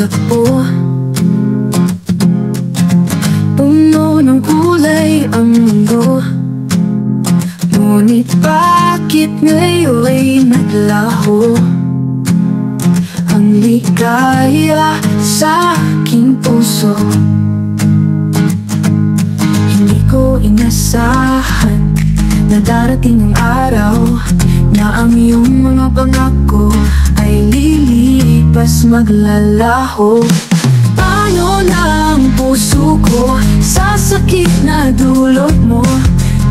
magtatagpo. Puno ng kulay ang mundo, ngunit bakit ngayon'y naglaho ang ligaya sa aking puso? Hindi ko inasahan na darating ang araw na ang iyong mga pangako ay lilipas, maglalaho. Paano na ang puso ko sa sakit na dulot mo?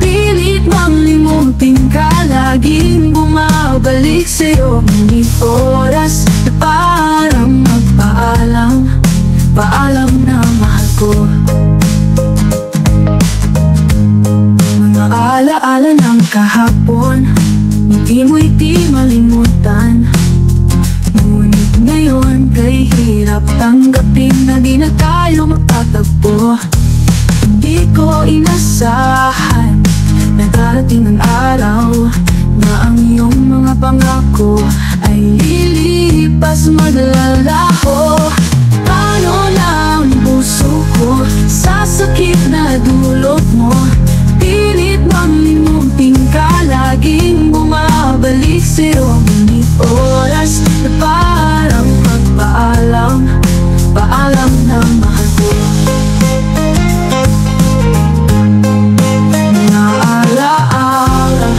Pilit mang limutin ka, laging bumabalik sa'yo. Ngunit oras na parang magpaalam, paalam na mahal ko. Mga alaala ng kahapon, hindi mo'y di malimutan. Ngunit ngayon kay hirap tanggapin na di na tayo magtatagpo. Hindi ko inasahan na darating ang araw na ang iyong mga pangako ay lilipas, maglalaho. Paano na ang puso ko sa sakit na dulot mo? Pilit mang limutin ka, laging bumabalik sa'yo. Ngunit oras na parang magpaalam, paalam na mahal ko. Mga alaala,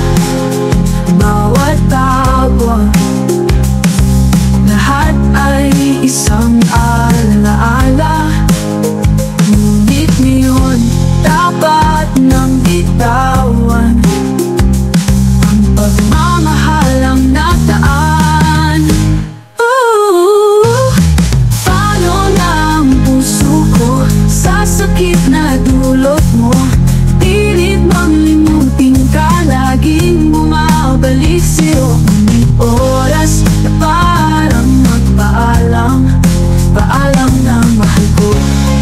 bawat tawa, lahat ay isang alaala. Ngunit ngayon dapat nang bitawan ang pagmamahal ang nataan. Paano na ang puso ko sa sakit na dulot mo? Pilit mang limutin ka, laging bumabalik sa'yo. Ngunit oras na parang magpaalam, paalam na mahal ko.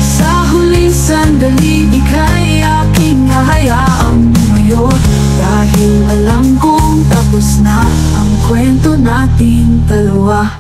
Sa huling sandali, ika'y aking hahayaang lumayo, dahil alam kong tapos na ang kwento nating dalawa.